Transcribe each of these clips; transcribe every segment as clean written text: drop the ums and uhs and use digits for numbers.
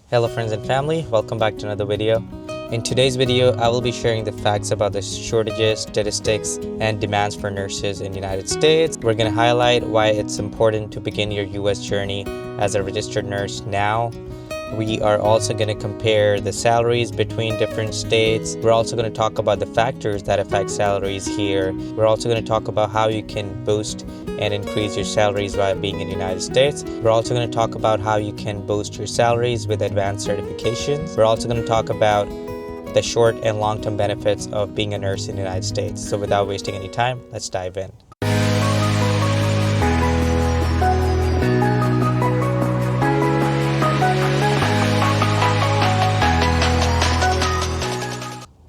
Hello friends and family, welcome back to another video. In today's video, I will be sharing the facts about the shortages, statistics, and demands for nurses in the United States. We're going to highlight why it's important to begin your US journey as a registered nurse now. We are also going to compare the salaries between different states. We're also going to talk about the factors that affect salaries here. We're also going to talk about how you can boost and increase your salaries by being in the United States. We're also going to talk about how you can boost your salaries with advanced certifications. We're also going to talk about the short and long-term benefits of being a nurse in the United States. So without wasting any time, let's dive in.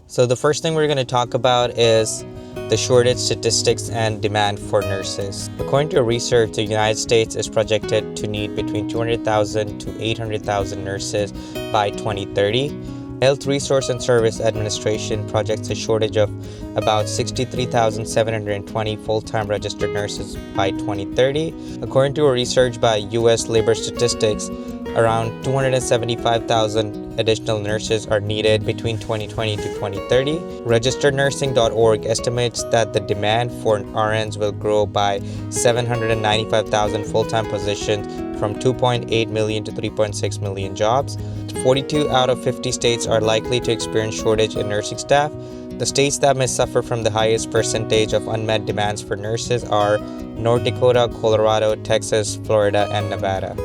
So the first thing we're going to talk about is the shortage, statistics, and demand for nurses. According to research, the United States is projected to need between 200,000 to 800,000 nurses by 2030. Health Resource and Service Administration projects a shortage of about 63,720 full-time registered nurses by 2030. According to a research by U.S. Labor Statistics, around 275,000 additional nurses are needed between 2020 to 2030. RegisteredNursing.org estimates that the demand for RNs will grow by 795,000 full-time positions from 2.8 million to 3.6 million jobs. 42 out of 50 states are likely to experience shortage in nursing staff. The states that may suffer from the highest percentage of unmet demands for nurses are North Dakota, Colorado, Texas, Florida, and Nevada.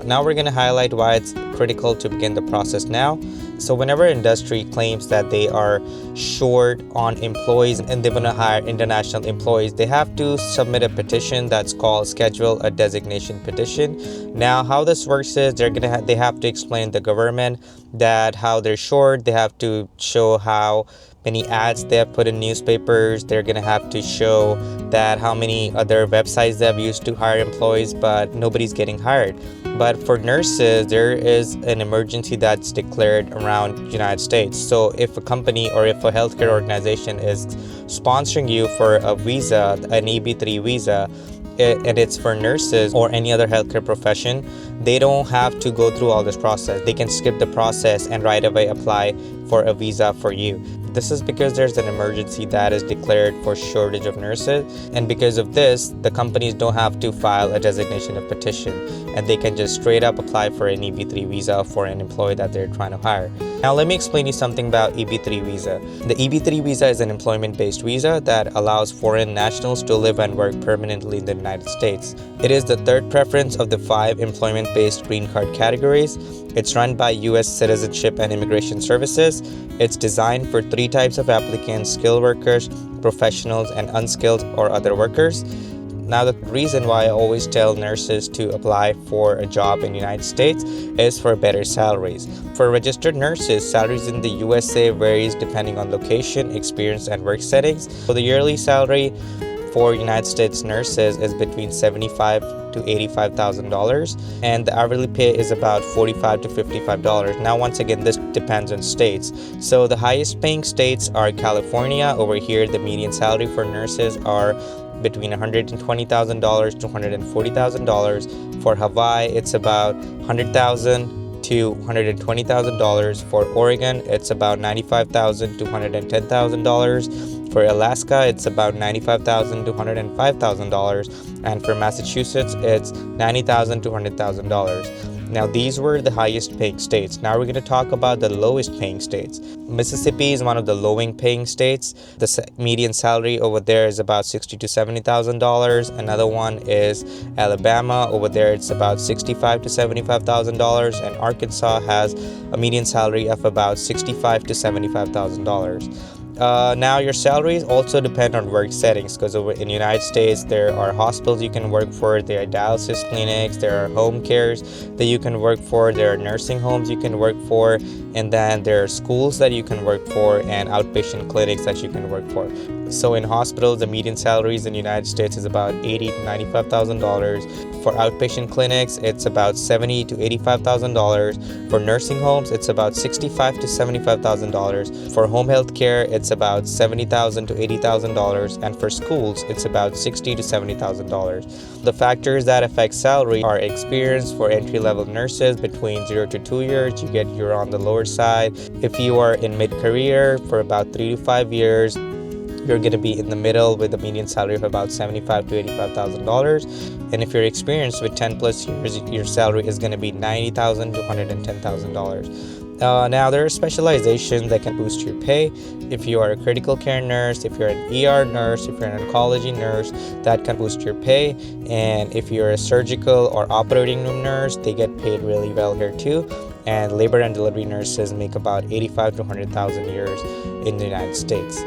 Now we're going to highlight why it's critical to begin the process now. So whenever industry claims that they are short on employees and they want to hire international employees, they have to submit a petition that's called Schedule a Designation Petition. Now how this works is they have to explain to the government that how they're short. They have to show how many ads they have put in newspapers. They're going to have to show that how many other websites they have used to hire employees, but nobody's getting hired. But for nurses, there is an emergency that's declared around the United States. So if a company or if a healthcare organization is sponsoring you for a visa, an EB3 visa, and it's for nurses or any other healthcare profession, they don't have to go through all this process. They can skip the process and right away apply for a visa for you. This is because there's an emergency that is declared for shortage of nurses, and because of this, the companies don't have to file a designation of petition, and they can just straight up apply for an EB3 visa for an employee that they're trying to hire. Now let me explain you something about EB3 visa. The EB3 visa is an employment-based visa that allows foreign nationals to live and work permanently in the United States. It is the third preference of the 5 employment-based green card categories. It's run by U.S. Citizenship and Immigration Services. It's designed for 3 types of applicants: skilled workers, professionals, and unskilled or other workers. Now, the reason why I always tell nurses to apply for a job in the United States is for better salaries. For registered nurses, salaries in the USA varies depending on location, experience, and work settings. So the yearly salary for United States nurses is between $75,000 to $85,000, and the hourly pay is about $45 to $55. Now, once again, this depends on states. So the highest paying states are California. Over here, the median salary for nurses are between $120,000 to $140,000. For Hawaii, it's about $100,000 to $120,000. For Oregon, it's about $95,000 to $110,000. For Alaska, it's about $95,000 to $105,000, and for Massachusetts, it's $90,000 to $100,000. Now, these were the highest paying states. Now we're going to talk about the lowest paying states. Mississippi is one of the lowest paying states. The median salary over there is about $60,000 to $70,000. Another one is Alabama. Over there, it's about $65,000 to $75,000, and Arkansas has a median salary of about $65,000 to $75,000. Now your salaries also depend on work settings, because in the United States there are hospitals you can work for, there are dialysis clinics, there are home cares that you can work for, there are nursing homes you can work for, and then there are schools that you can work for and outpatient clinics that you can work for. So in hospitals, the median salaries in the United States is about $80,000 to $95,000. For outpatient clinics, it's about $70,000 to $85,000. For nursing homes, it's about $65,000 to $75,000. For home health care, it's it's about $70,000 to $80,000, and for schools, it's about $60,000 to $70,000. The factors that affect salary are experience. For entry-level nurses between 0 to 2 years, you're on the lower side. If you are in mid-career for about 3 to 5 years, you're going to be in the middle with a median salary of about $75,000 to $85,000. And if you're experienced with 10 plus years, your salary is going to be $90,000 to $110,000. Now, there are specializations that can boost your pay. If you are a critical care nurse, if you're an ER nurse, if you're an oncology nurse, that can boost your pay. And if you're a surgical or operating room nurse, they get paid really well here too. And labor and delivery nurses make about $85,000 to $100,000 a year in the United States.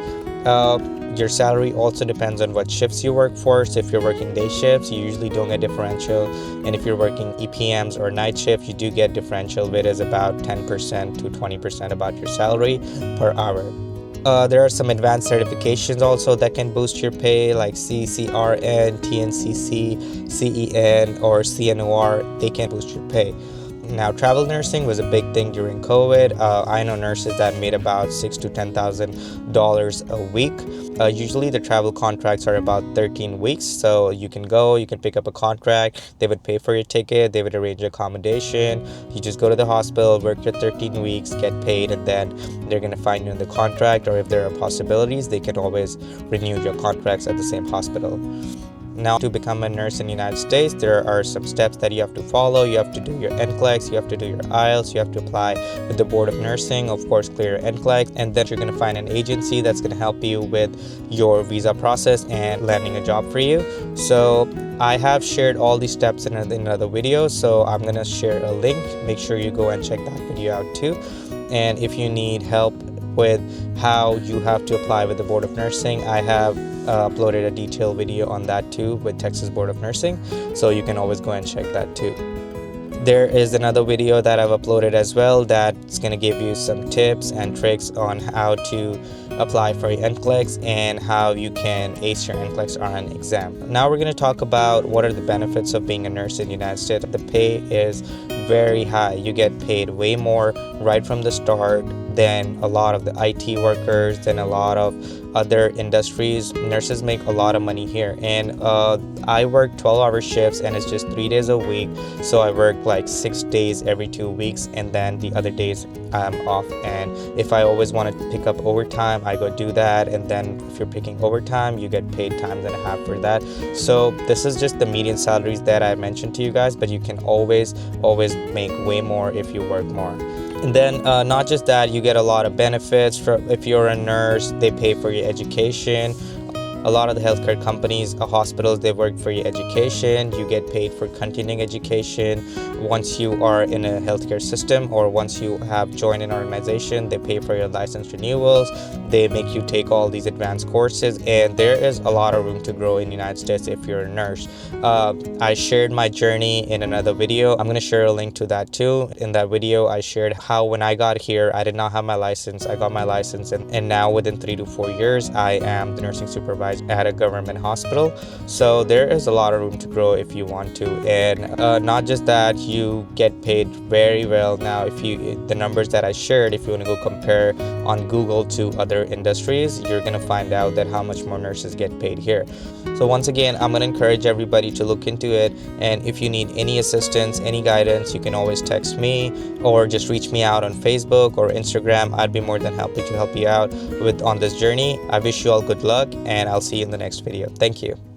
Your salary also depends on what shifts you work for. So if you're working day shifts, you usually don't get differential. And if you're working EPMs or night shift, you do get differential, which is about 10% to 20% about your salary per hour. There are some advanced certifications also that can boost your pay, like CCRN, TNCC, CEN, or CNOR. They can boost your pay. Now, travel nursing was a big thing during COVID. I know nurses that made about $6,000 to $10,000 a week. Usually the travel contracts are about 13 weeks, so you can pick up a contract, they would pay for your ticket, they would arrange accommodation, you just go to the hospital, work your 13 weeks, get paid, and then they're going to find you in the contract, or if there are possibilities, they can always renew your contracts at the same hospital. Now, to become a nurse in the United States, there are some steps that you have to follow. You have to do your NCLEX, you have to do your IELTS, you have to apply with the Board of Nursing, of course, clear your NCLEX, and then you're going to find an agency that's going to help you with your visa process and landing a job for you. So I have shared all these steps in another video, so I'm going to share a link. Make sure you go and check that video out too. And if you need help with how you have to apply with the Board of Nursing, I have uploaded a detailed video on that too with Texas Board of Nursing, so you can always go and check that too. There is another video that I've uploaded as well that's going to give you some tips and tricks on how to apply for your NCLEX and how you can ace your NCLEX on an exam. Now we're going to talk about what are the benefits of being a nurse in the United States. The pay is very high. You get paid way more right from the start than a lot of the IT workers, than a lot of other industries. Nurses make a lot of money here, and I work 12-hour shifts, and it's just 3 days a week, so I work like 6 days every 2 weeks, and then the other days I'm off. And if I always want to pick up overtime, I go do that, and then if you're picking overtime, you get paid times and a half for that. So this is just the median salaries that I mentioned to you guys, but you can always make way more if you work more. And then not just that, you get a lot of benefits. If you're a nurse, they pay for your education. A lot of the healthcare companies, hospitals, they work for your education. You get paid for continuing education. Once you are in a healthcare system, or once you have joined an organization, they pay for your license renewals. They make you take all these advanced courses, and there is a lot of room to grow in the United States if you're a nurse. I shared my journey in another video. I'm going to share a link to that too. In that video, I shared how when I got here, I did not have my license. I got my license, and now within 3 to 4 years, I am the nursing supervisor at a government hospital. So there is a lot of room to grow if you want to. And not just that, you get paid very well. Now, the numbers that I shared, if you want to go compare on Google to other industries, you're going to find out that how much more nurses get paid here. So once again, I'm going to encourage everybody to look into it. And if you need any assistance, any guidance, you can always text me or just reach me out on Facebook or Instagram. I'd be more than happy to help you out on this journey. I wish you all good luck, and I'll see you in the next video. Thank you.